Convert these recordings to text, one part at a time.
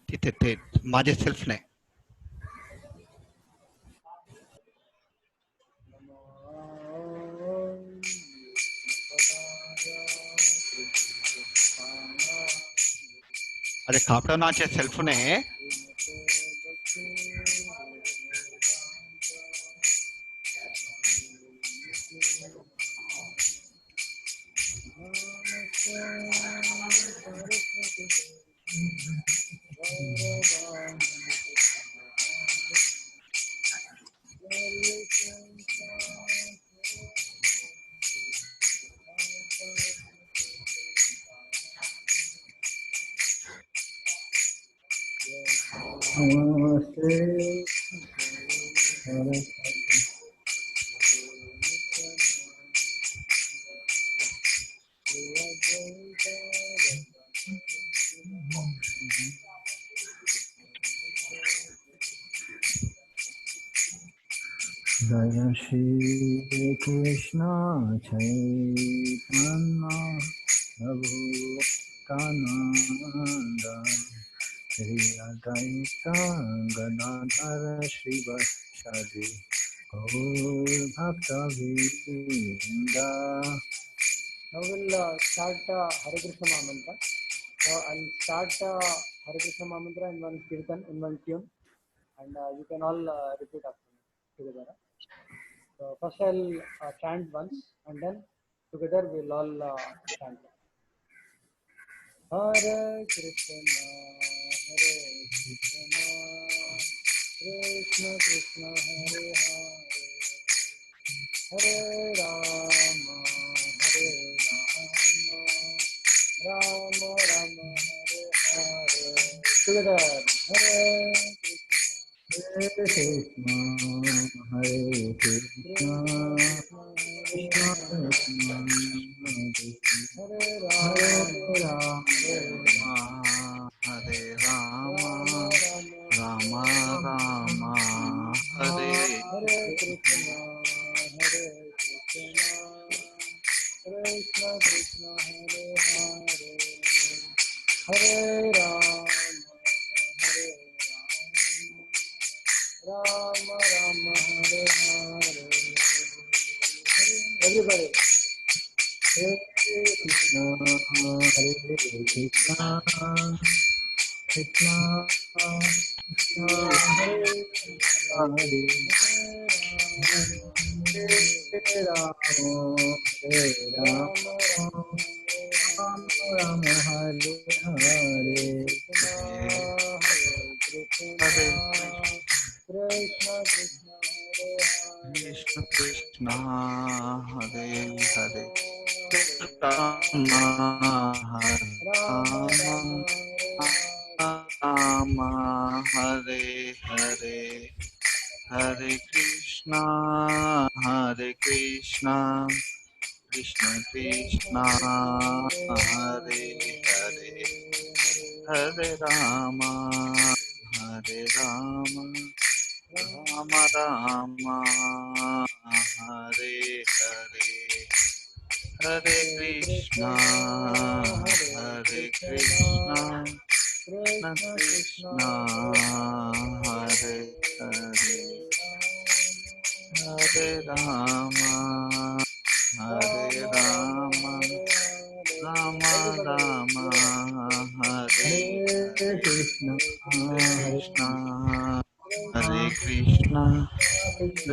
तिथे ते माझे सेल्फ नाही. अरे कापटनाचे सेल्फ ने Jaya Shri Krishna Chaitanya Prabhu Nityananda Shri Advaita Gadadhara Srivasadi Gaur Bhakta Vrinda. Now we'll start Hare Krishna Mahamantra. So I'll start Hare Krishna Mahamantra in one kirtan, in one tune, and you can all repeat after me together. So first I'll chant once, and then together we'll all chant. Hare Krishna, Krishna Krishna, Hare Hare, Hare Rama, Rama Rama, Hare Hare. Together, Hare Krishna, Hare Krishna, Krishna Krishna, Hare Rama, Hare Rama, Rama Rama, Hare Krishna, Krishna Krishna, Hare Hare, Hare Rama, Rama Rama, Hare Hare. Everybody. Hare Krishna, Hare Krishna, Krishna Krishna, Hare Hare, Hare Rama, Hare Rama, Rama Rama, Hare Hare, Hare Krishna, Krishna Krishna, Hare Hare, Rama Rama, Hare Hare, Hare Krishna, Krishna Krishna, Hare Hare, Hare Rama, Rama Rama, Hare Hare, Hare Krishna, Krishna Krishna, Hare Hare, Hare Rama, Rama Rama, Hare Krishna, Hare Krishna,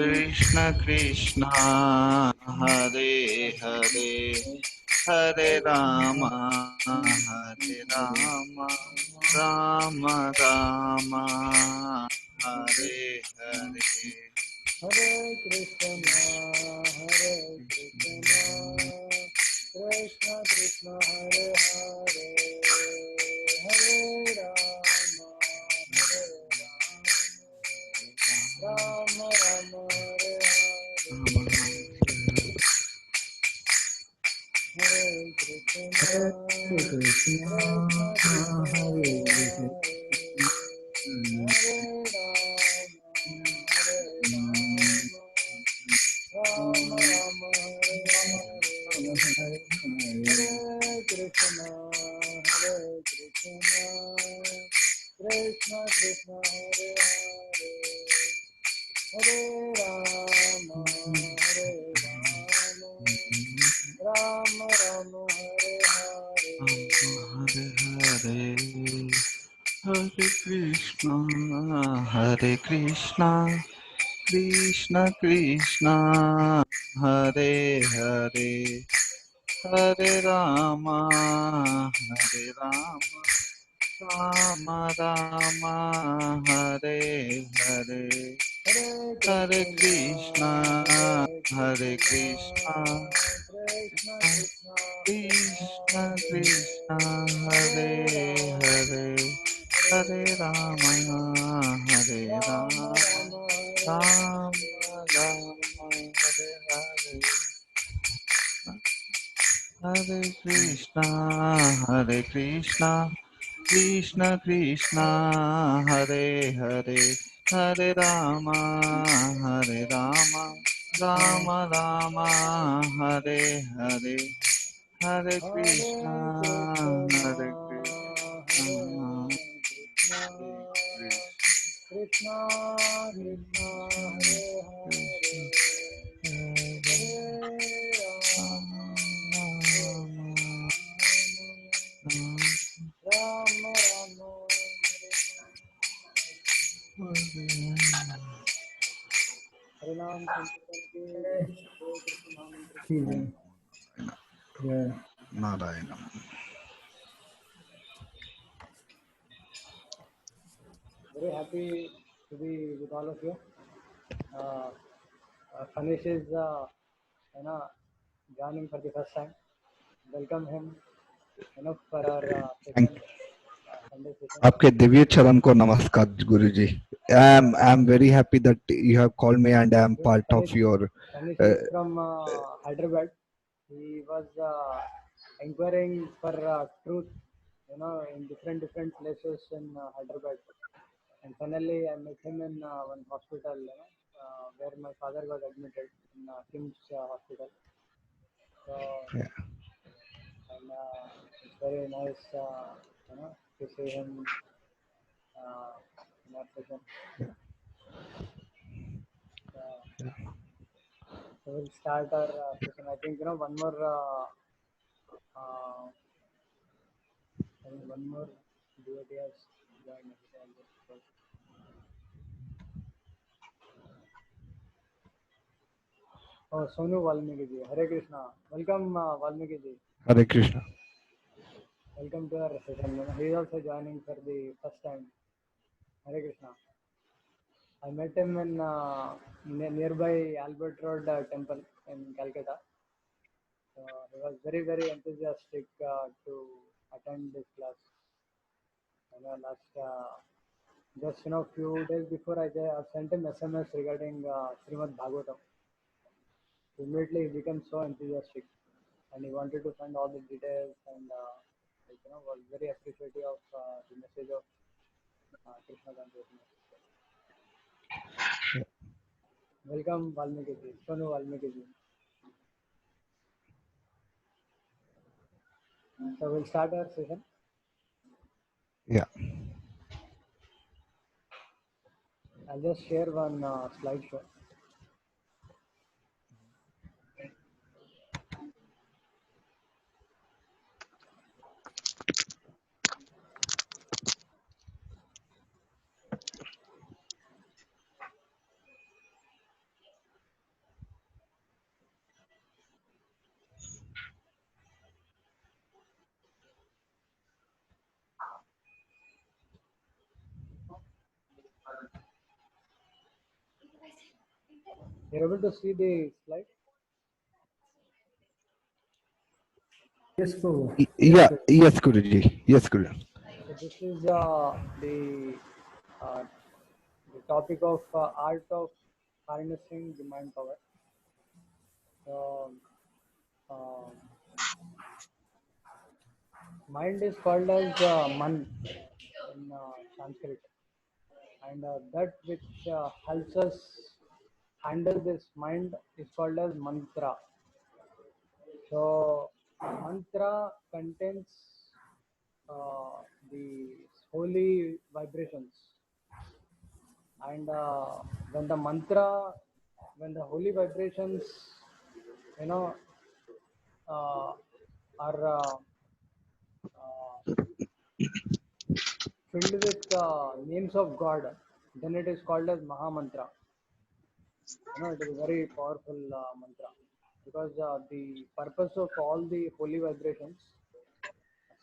Krishna Krishna, Hare Hare, Hare Rama, Rama Rama, Hare Hare, Hare Krishna, Krishna Krishna, Hare Hare, Hare Rama, Rama Rama, Hare Hare, Hare Krishna, Hare Ram Ram Hare Hare Hare Hare Krishna Krishna Krishna Hare Hare Hare Rama Rama Rama Hare Hare Hare Krishna Krishna Krishna Krishna Hare Hare Hare Rama Hare Rama Rama Rama Hare Hare Hare Krishna Krishna Krishna Hare Hare Hare Rama Rama Rama Hare Hare Hare Krishna Hare Krishna Hare Krishna Krishna Hare Hare Ram Ram Hare Ram Yeah. Narayana. Very happy to be with all of you. Kanish is joining for the first time. Welcome him, for our Thank session, Sunday session. आपके दिव्य चरण को नमस्कार गुरुजी. I'm very happy that you have called me and I am part of your. Kanish is from Hyderabad. He was inquiring for truth, in different places in Hyderabad. And finally, I met him in one hospital, where my father was admitted in Kim's hospital. So, Yeah. and it's very nice, to see him in our session. So we'll start our session. I think one more devotee has joined. Oh, Sonu Valmiki ji. Hare Krishna. Welcome, Valmiki ji. Hare Krishna. Welcome to our session. He is also joining for the first time. Hare Krishna. I met him in nearby Albert Road temple in Calcutta. So he was very, very enthusiastic to attend this class. Just few days before I sent him SMS regarding Srimad Bhagavatam. Immediately he became so enthusiastic, and he wanted to find all the details, and was very appreciative of the message of Krishna consciousness. Welcome, Valmiki ji, Sonu Valmiki ji. So we'll start our session. Yeah. I'll just share one slideshow. You're able to see the slide? Yes, Prabhu. Yeah. Yes, Guruji. Yes, Guru. So this is the topic of art of harnessing the mind power. So, mind is called as man in Sanskrit, and that which helps us handle this mind is called as mantra. So, mantra contains the holy vibrations, And when the mantra, when the holy vibrations, you know, are filled with names of God, then it is called as Maha Mantra. It is a very powerful mantra, because the purpose of all the holy vibrations,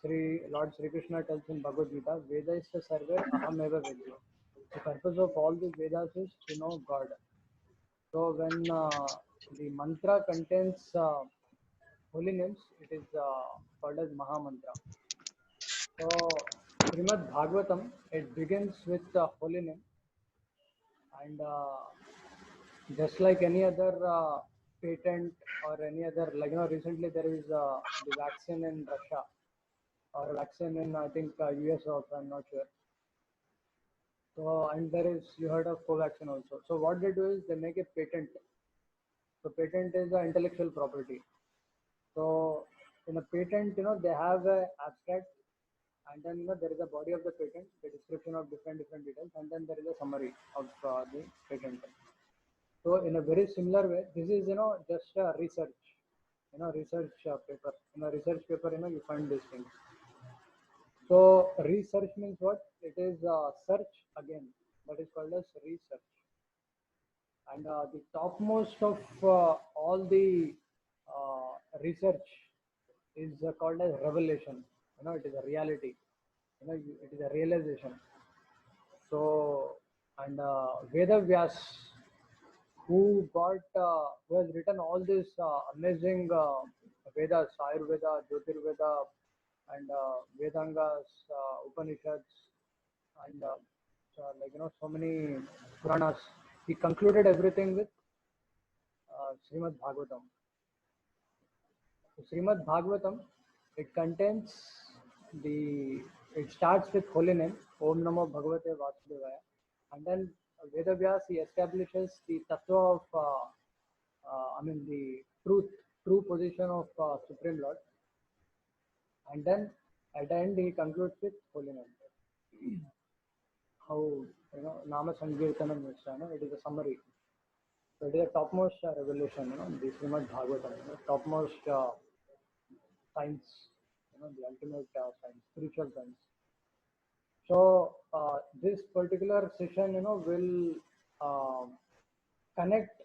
Lord Sri Krishna tells in Bhagavad Gita, Veda is the server, aham eva vedyo. The purpose of all the Vedas is to know God. So when the mantra contains holy names, it is called as Maha Mantra. So Srimad Bhagavatam, it begins with the holy name, and just like any other patent or any other, recently there is the vaccine in Russia, or vaccine in, I think, US also, I'm not sure. So, and there is, you heard of Covaxin also. So what they do is they make a patent. So patent is intellectual property. So in a patent, they have a abstract, and then there is a body of the patent, the description of different details, and then there is a summary of the patent. So in a very similar way, this is just a research, research paper. In a research paper, you find these things. So research means what? It is search again. That is called as research. And the topmost of all the research is called as revelation. It is a reality. It is a realization. So, and Veda Vyas, who has written all these amazing Vedas, Ayurveda, Jyotirveda, and Vedangas, Upanishads, and so many Puranas. He concluded everything with Srimad Bhagavatam. So Srimad Bhagavatam, it contains it starts with holy name, Om Namo Bhagavate Vasudevaya, and then Vedavyas, he establishes the tattva of, the true position of Supreme Lord, and then at the end he concludes with holy name. How, Nama Sankirtanam is, it is a summary. So it is a topmost revelation, the Srimad Bhagavatam, topmost science, the ultimate science, spiritual science. So this particular session, will connect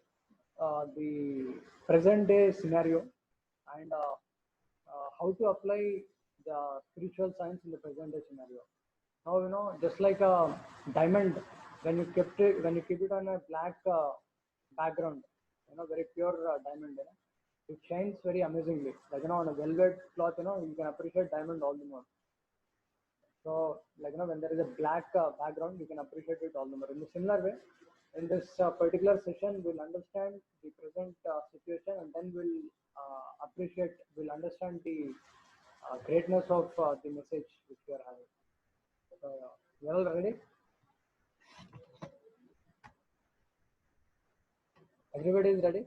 the present day scenario, and how to apply the spiritual science in the present day scenario. Now, just like a diamond, when you keep it on a black background, very pure diamond, it shines very amazingly. Like, on a velvet cloth, you can appreciate diamond all the more. So, when there is a black background, you can appreciate it all the more. In a similar way, in this particular session, we'll understand the present situation, and then we'll understand the greatness of the message which we are having. So, you all ready? Everybody is ready?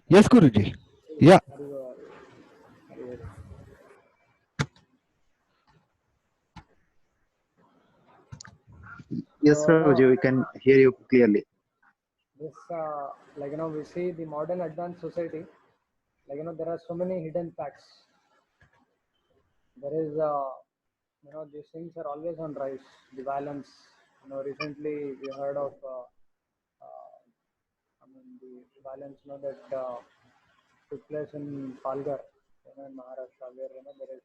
Yes, Guruji. Yeah. Yes, Prabhuji, we can hear you clearly. This, we see the modern advanced society, there are so many hidden facts. There is, these things are always on rise. The violence, recently we heard of, the violence, that took place in Palghar, in Maharashtra, where, there is,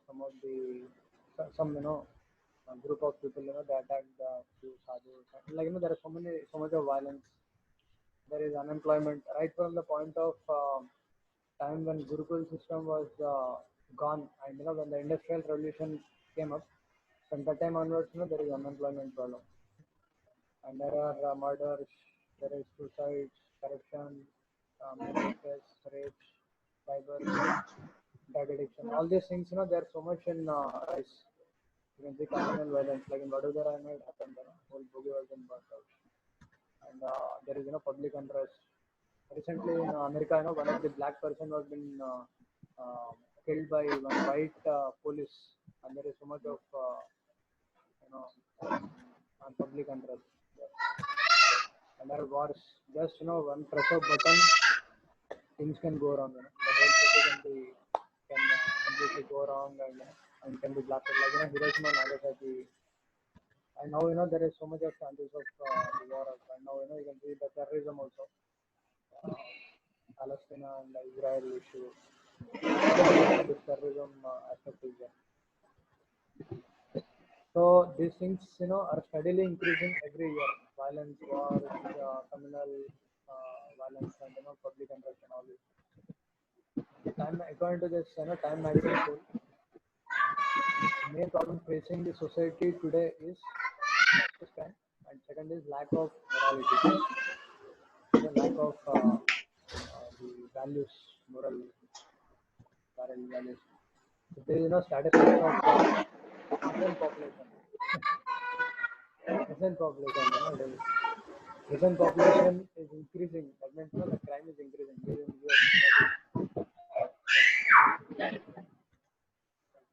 some of the, a group of people, they attacked few sadhus. There is so much of violence. There is unemployment right from the point of time when Gurukul system was gone, and when the industrial revolution came up, from that time onwards, there is unemployment problem, and there are murders, there is suicides, corruption, mental stress, rapes, cyber, drug addiction. All these things, there are so much in rise. You can see communal violence, like in Vadodara, it happened, whole Bogi was in burnt out. And there is public unrest. Recently in America, one of the black person was been killed by one white police, and there is so much of you know public unrest. And there are wars. Just one press of button, things can go wrong. The whole city can completely go wrong and can be blasted. Like Hiroshima, Nagasaki. And now there is so much of chances of the war also. And now you can see the terrorism also. Palestine and Israel issue. This terrorism aspect is there. So these things, are steadily increasing every year. Violence, wars, communal violence, and public unrest and all this. Time, according to this, Time magazine poll, the main problem facing the society today is justice crime, and second is lack of morality, the lack of the values, moral values. So there is statistics of prison population. Prison population, it is. Prison population is increasing. That means the crime is increasing. Here in US,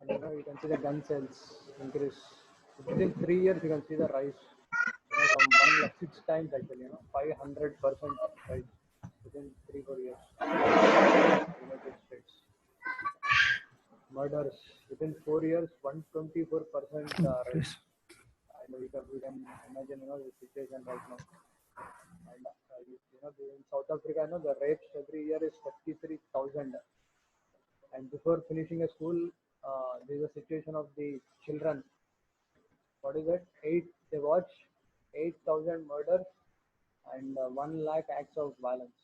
and you can see the gun sales increase. Within 3 years, you can see the rise. From 1 lakh 6 times actually. 500% rise within 3-4 years. United States. Murders within 4 years, 124% rise. And we can imagine the situation right now. And in South Africa, the rapes every year is 33,000. And before finishing a school, there is a situation of the children. What is it? They watch 8,000 murders and 1 lakh acts of violence.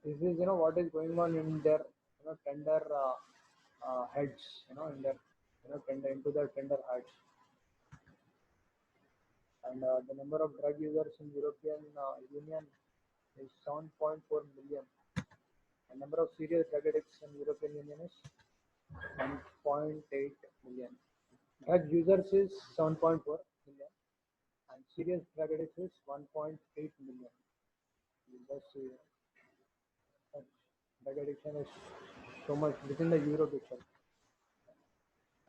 This is what is going on in their tender heads, in their tender into their tender hearts. And the number of drug users in European Union is 7.4 million. The number of serious drug addicts in European Union is 1.8 million. Drug users is 7.4 million, and serious drug addicts is 1.8 million. You just see drug addiction is so much within the Europe itself.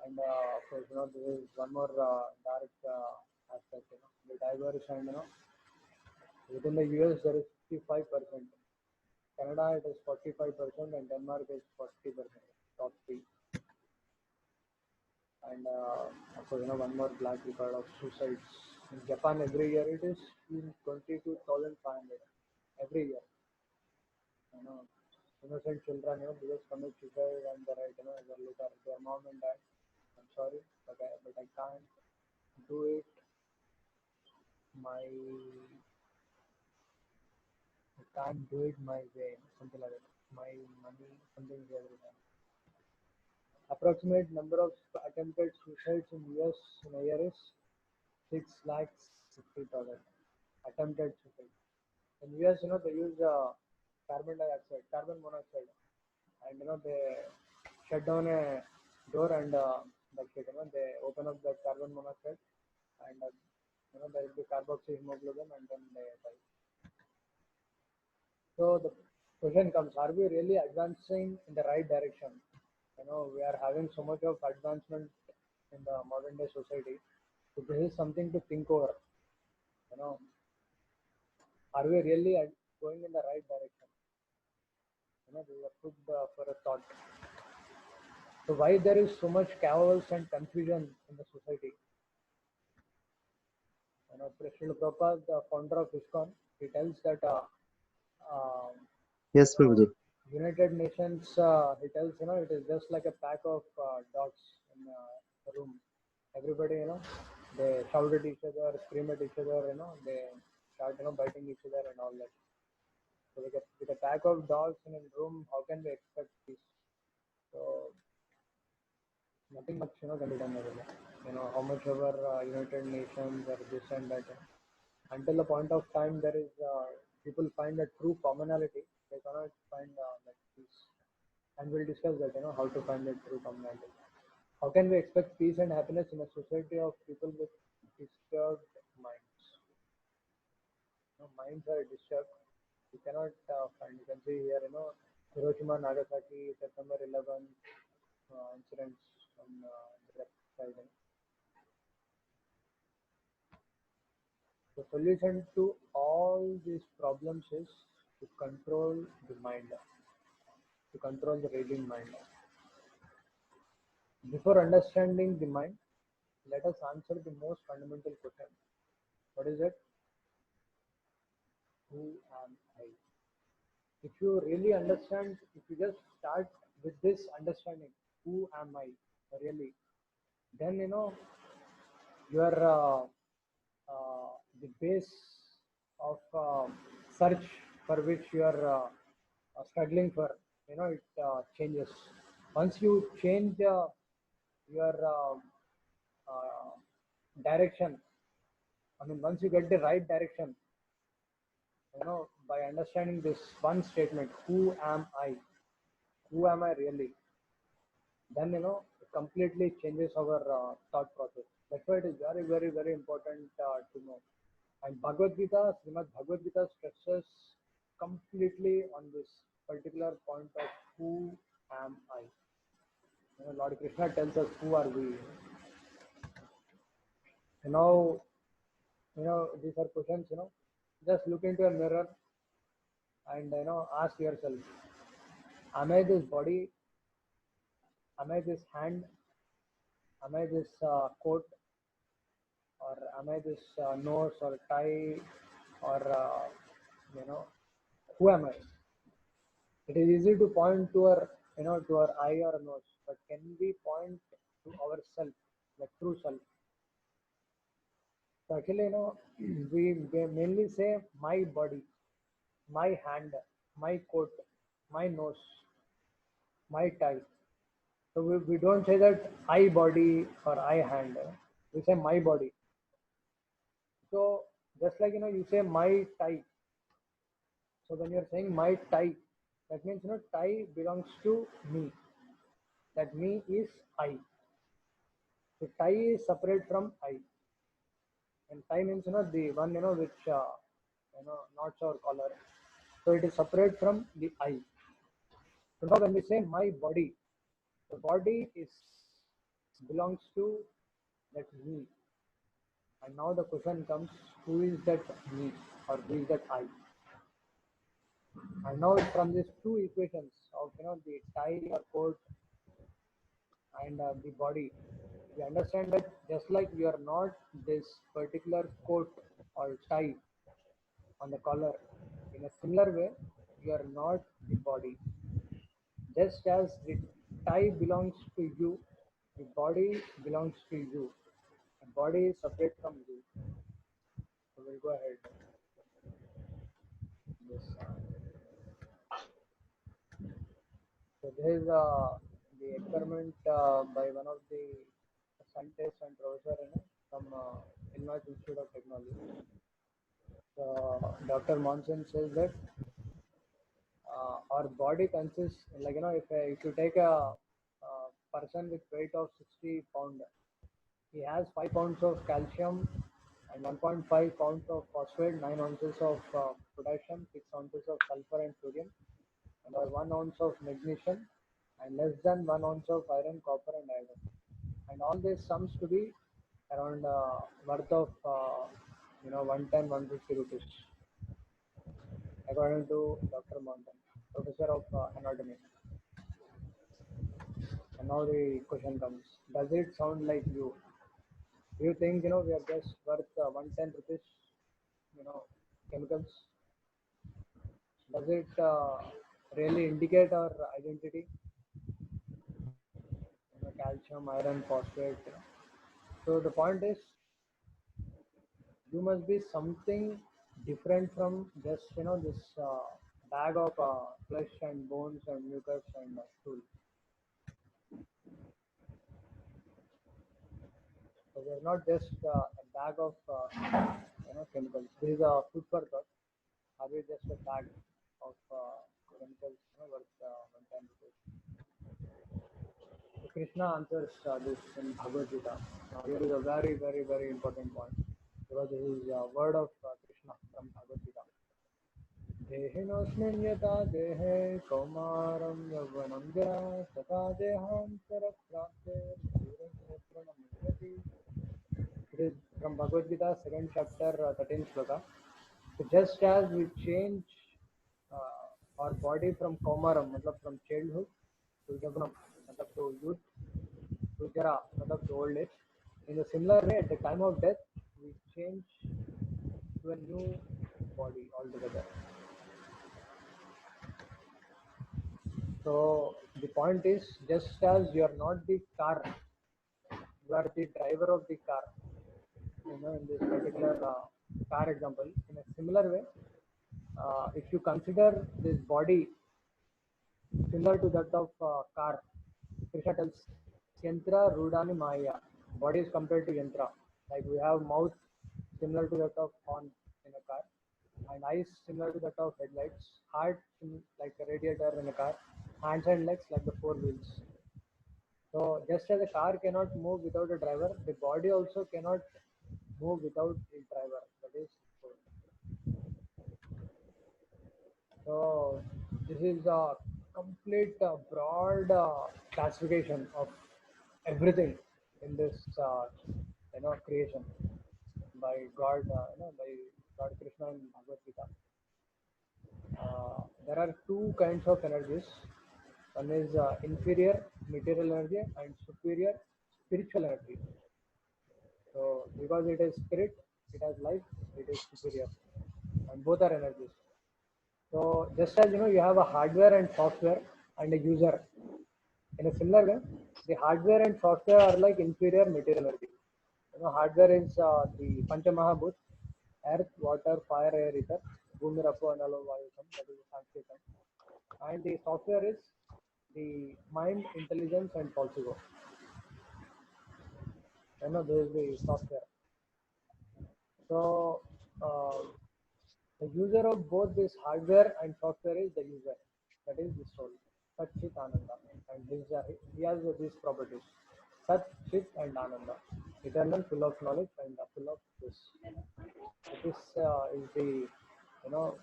And of course, there is one more dark aspect, the diverse and within the US there is 55%. Canada it is 45% and Denmark is 40%. Top three. And of course, one more black record of suicides. In Japan every year it is 22,500 every year. Innocent children, they just commit suicide and they write, their mom and dad, I'm sorry, but I can't do it. I can't do it my way, something like that. My money, something the other time. Approximate number of attempted suicides in US in a year is 6,60,000 attempted suicide. In US, they use carbon monoxide, and they shut down a door and that's it. They open up the carbon monoxide, and there will be carboxyhemoglobin, and then they die. So the question comes: are we really advancing in the right direction? We are having so much of advancement in the modern day society. So this is something to think over. Are we really going in the right direction? This is a food for a thought. So why there is so much chaos and confusion in the society? President Prabhupada, the founder of ISKCON, he tells that Yes, Prabhuji. United Nations, he tells, it is just like a pack of dogs in a room. Everybody, they shout at each other, scream at each other, they start, biting each other and all that. So with a pack of dogs in a room, how can we expect peace? So nothing much, can be done over there. How much ever United Nations or this and that. Until the point of time there is people find a true commonality, they cannot find that peace. And we'll discuss that, how to find that true commonality. How can we expect peace and happiness in a society of people with disturbed minds? Minds are disturbed. You cannot find. You can see here, Hiroshima, Nagasaki, September 11th, incidents on direct side. The solution to all these problems is to control the mind, to control the raging mind. Before understanding the mind, let us answer the most fundamental question. What is it? Who am I? If you really understand, if you just start with this understanding, who am I really, then your the base of search for which you are struggling for, it changes. Once you change your uh, direction, I mean, once you get the right direction, by understanding this one statement, who am I? Who am I really? Then, it completely changes our thought process. That's why it is very, very, very important to know. And Bhagavad Gita, Srimad Bhagavad Gita stresses completely on this particular point of who am I. Lord Krishna tells us who are we. You know, these are questions. Just look into a mirror and ask yourself, am I this body? Am I this hand? Am I this coat? Or am I this nose or tie? Or you know, who am I? It is easy to point to our to our eye or nose, but can we point to ourself, the true self? So actually, we mainly say my body, my hand, my coat, my nose, my tie. So we don't say that I body or I hand. We say my body. So just like you say my tie. So when you're saying my tie, that means tie belongs to me. That me is I. So tie is separate from I. And tie means the one which knots our collar. So it is separate from the I. So now when we say my body, the body is belongs to that me. And now the question comes, who is that me or who is that I? And now from these two equations of the tie or coat and the body, we understand that just like we are not this particular coat or tie on the collar, in a similar way, we are not the body. Just as the tie belongs to you, the body belongs to you. The body is separate from you. So we'll go ahead. Yes. So this is the experiment by one of the scientists and professor from Illinois Institute of Technology. Dr. Monson says that our body consists, like if you take a person with weight of 60 pound, he has 5 pounds of calcium and 1.5 pounds of phosphate, 9 ounces of potassium, 6 ounces of sulfur and sodium, and 1 ounce of magnesium, and less than 1 ounce of iron, copper, and iron. And all this sums to be around worth of 110, 150 rupees, according to Dr. Monson, professor of anatomy. And now the question comes: does it sound like you? Do you think we are just worth 110 rupees? Chemicals. Does it really indicate our identity? Calcium, iron, phosphate. So the point is, you must be something different from just this bag of flesh and bones and mucus and stool. So we are not just a bag of chemicals. This is a food for thought. Are we just a bag of chemicals worth 110 rupees? So Krishna answers this in Bhagavad Gita. Now here is a very, very, very important point, because this is a word of Krishna from Bhagavad Gita. देहिनोऽस्मिन् यथा देहे कौमारं यौवनं जरा तथा देहान्तरप्राप्ते शरीरक्षेत्रमनुष्यति. It is from Bhagavad Gita, second chapter, 13th sloka. So just as we change our body from Kaumaram, matlab from childhood, to Yavnam, matlab to youth, to Jara, matlab to old age. In a similar way, at the time of death, we change to a new body altogether. So the point is, just as you are not the car, you are the driver of the car. In this particular car example, in a similar way, if you consider this body similar to that of car, Krishna tells Yantra Rudani Maya. Body is compared to Yantra. Like we have mouth similar to that of horn in a car, and eyes similar to that of headlights, heart like a radiator in a car, hands and legs like the four wheels. So just as a car cannot move without a driver, the body also cannot move without a driver. That is soul. So this is a complete broad classification of everything in this creation by God, by God Krishna in Bhagavad Gita. There are two kinds of energies. One is inferior material energy and superior spiritual energy. So because it is spirit, it has life, it is superior, and both are energies. So just as you have a hardware and software and a user. In a similar way, the hardware and software are like inferior material energy. Hardware is the Panchamahabhut, earth, water, fire, air, ether, Bhumi, Rapo, Analo, Vayusam, that is the Sanskrit term. And the software is the mind, intelligence, and false ego. This is the software. So, the user of both this hardware and software is the user, that is the soul, Sat Chit Ananda, and he has these properties, Sat Chit and Ananda, eternal, full of knowledge, and full of bliss. So this is the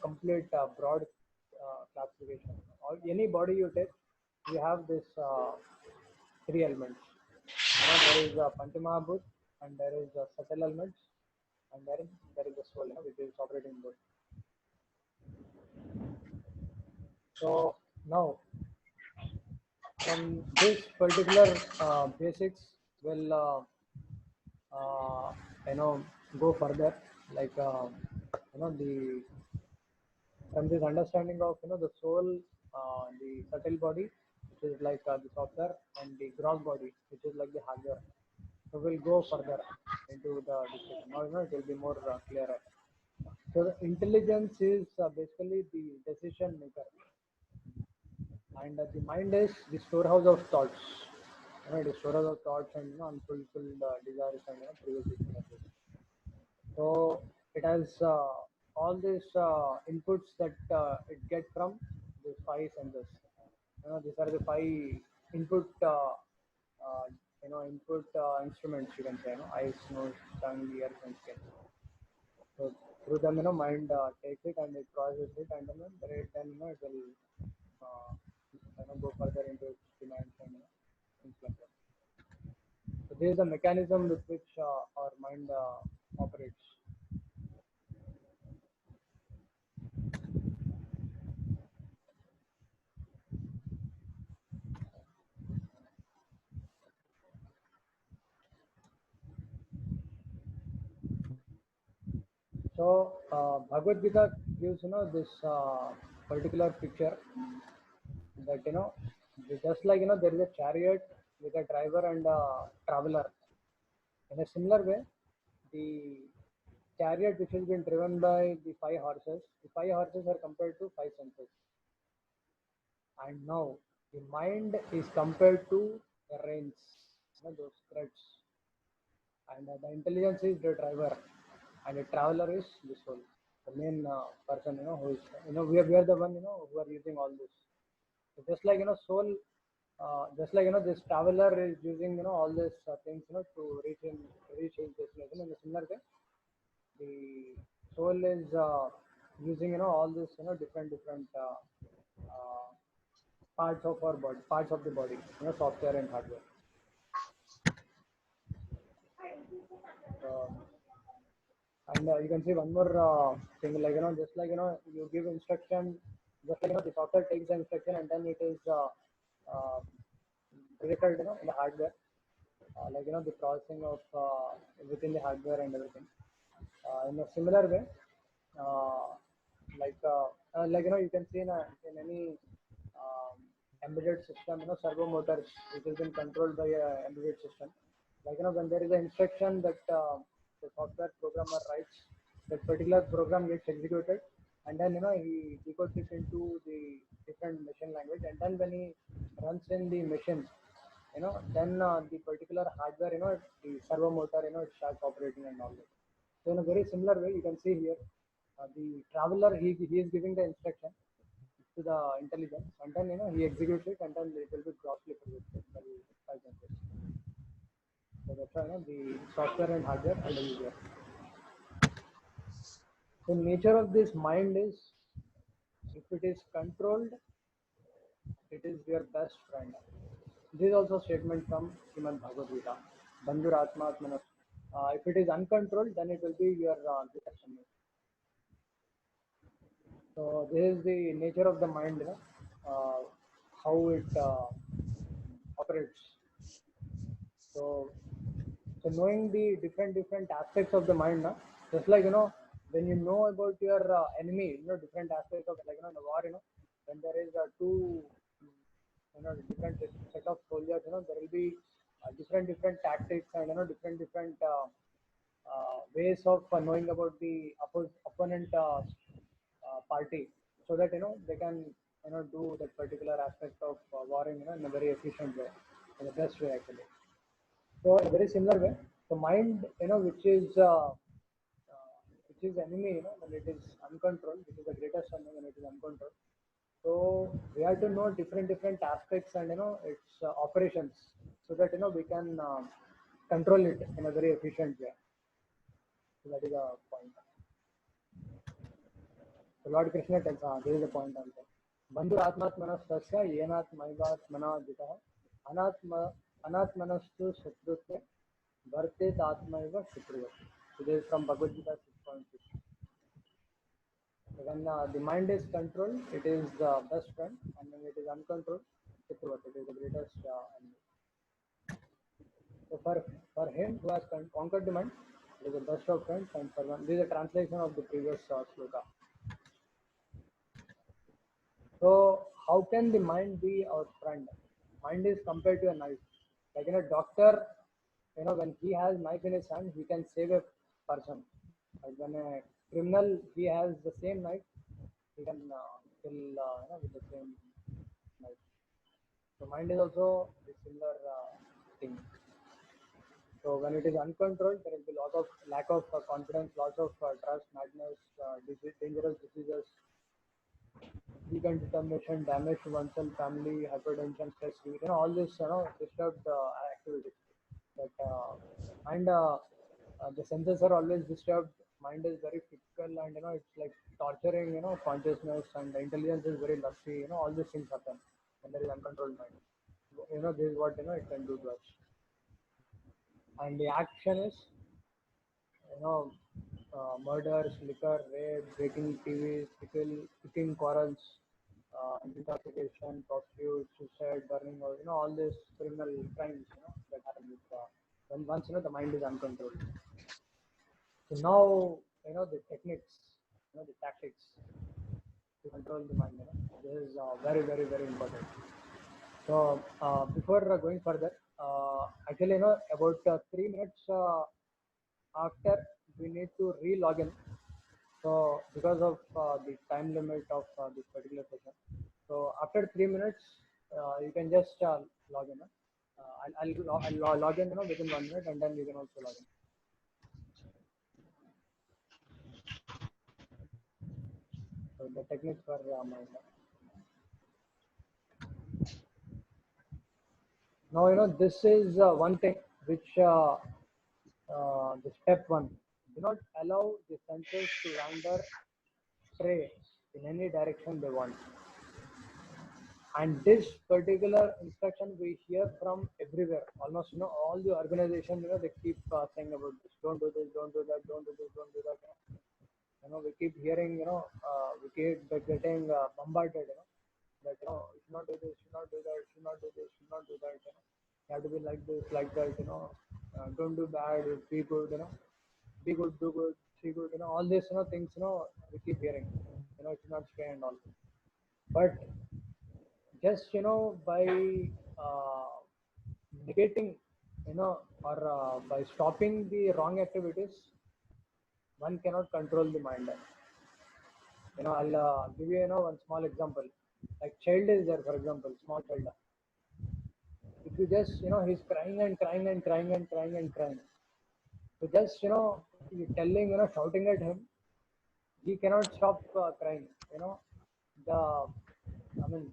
complete broad classification. Any body you take, you have this three elements. There is Panchamahabhut, and there is subtle elements, and there is the soul, which is operating both. So now, from this particular basics, will go further. Like the from this understanding of the soul, the subtle body, which is like the software, and the gross body, which is like the hardware. So we'll go further into the discussion. Now it will be more clearer. So the intelligence is basically the decision maker, and the mind is the storehouse of thoughts. It is storehouse of thoughts and unfulfilled desires and previous experiences. So it has all these inputs that it gets from the five senses. These are the five input input instruments, you can say, eyes, nose, tongue, ears, and skin. So through them, mind takes it and it processes it, and then it will go further into its demands and things like that. So this is the mechanism with which our mind operates. So Bhagavad Gita gives this particular picture that just like there is a chariot with a driver and a traveler. In a similar way, the chariot which has been driven by the five horses are compared to five senses, and now the mind is compared to the reins, those threads, and the intelligence is the driver, and the traveler is the soul, the main person, who is, we are the one, who are using all this. So just like soul, just like this traveler is using all these things to reach his destination. In a similar way, the soul is using all this different parts of our body, parts of the body, software and hardware. Um, and you can see one more thing, like just like you give instruction, just like the software takes the instruction and then it is uh, related in the hardware, like the processing of within the hardware and everything. In a similar way, uh, like you can see in any um, embedded system, servo motors which has been controlled by a embedded system. Like when there is an instruction that the software programmer writes, that particular program gets executed, and then he decodes it into the different machine language, and then when he runs in the machines, then the particular hardware, the servo motor, it starts operating and all that. So in a very similar way, you can see here, the traveler, he is giving the instruction to the intelligence, and then he executes it, and then it will be grossly predicted by scientists. So that's why the software and hardware and the user. The nature of this mind is, if it is controlled, it is your best friend. This is also a statement from Srimad Bhagavad Gita. Bandhur Atmatmanas. If it is uncontrolled, then it will be your greatest enemy. So this is the nature of the mind, how it operates. So, so knowing the different aspects of the mind, just like when you know about your enemy, different aspects of, like in the war, when there is two different set of soldiers, there will be different tactics and different ways of knowing about the opponent party, so that they can do that particular aspect of warring in a very efficient way, in the best way actually. So in a very similar way, the mind, which is enemy, when it is uncontrolled, which is the greatest enemy when it is uncontrolled. So we have to know different aspects and its operations, so that we can control it in a very efficient way. So that is a point. So Lord Krishna tells, this is the point also. Bandhu atmatmanastasya yenatmaivatmana jitah anatma anatmanastu shatrutve vartet atmaiva shatruyat. So this is from Bhagavad Gita 6.6. When the mind is controlled, it is the best friend, and when it is uncontrolled, Shatruvat, it is the greatest enemy. So for him who has conquered the mind, it is the best of friends, and for one, this is a translation of the previous sloka. So how can the mind be our friend? Mind is compared to a knife. Like in a doctor, when he has knife in his hand, he can save a person. Like when a criminal, he has the same knife, he can kill with the same knife. So mind is also a similar thing. So when it is uncontrolled, there will be lack of confidence, loss of trust, madness, dangerous diseases, weakened determination, damage to oneself, family, hypertension, stress, all this disturbed activities. But and the senses are always disturbed. Mind is very fickle, and it's like torturing consciousness, and the intelligence is very lusty. All these things happen when there is uncontrolled mind. This is what it can do to us. And the action is murders, liquor, rape, breaking TVs, picking quarrels, intoxication, prostitutes, suicide, burning, or all these criminal crimes that happen with when once the mind is uncontrolled. So now the techniques, the tactics to control the mind. This is very important. So before going further, actually about 3 minutes after, we need to re-log in. So because of the time limit of this particular session, so after 3 minutes, you can just log in. I'll log in within 1 minute, and then you can also log in. So the techniques for mind. Now this is one thing which the step one. Do not allow the senses to wander stray in any direction they want. And this particular instruction we hear from everywhere. Almost, all the organizations, they keep saying about this. Don't do this, don't do that, don't do this, don't do that. We keep hearing, we keep getting bombarded, that, you should not do this, should not do that, should not do this, should not do that. You have to be like this, like that. Don't do bad, be good. Be good, do good, see good. All these, things, we keep hearing. It should not stray and all. But just by uh, negating, or by stopping the wrong activities, one cannot control the mind. I'll give you, one small example. Like child is there, for example, small child. If you just, he's crying and crying and crying and crying and crying, so just, you telling, shouting at him, he cannot stop crying. The I mean,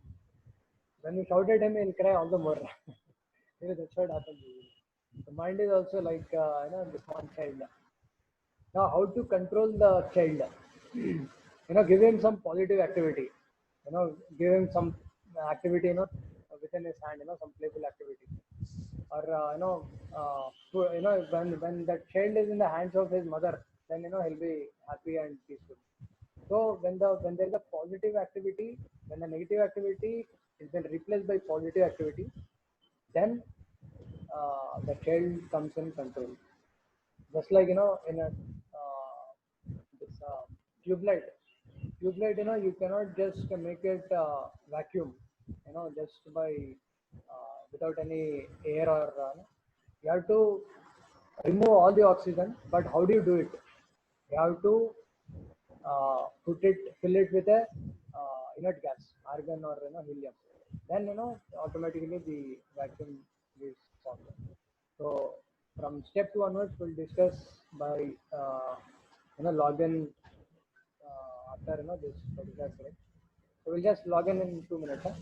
when you shout at him, he'll cry all the more. That's what happens. The mind is also like, the small child. Now, how to control the child? Give him some positive activity. Give him some activity, within his hand, some playful activity. Or, when that child is in the hands of his mother, then, he'll be happy and peaceful. So when there is a positive activity, when the negative activity is then replaced by positive activity, then the child comes in control. Just like, in a this tube light. Tube light, you cannot just make it vacuum, just by without any air, or you have to remove all the oxygen. But how do you do it? You have to fill it with a inert gas, argon or helium. Then automatically the vacuum is formed. So from step 2 onwards, we'll discuss by login after this particular thread. So we'll just log in 2 minutes. Huh?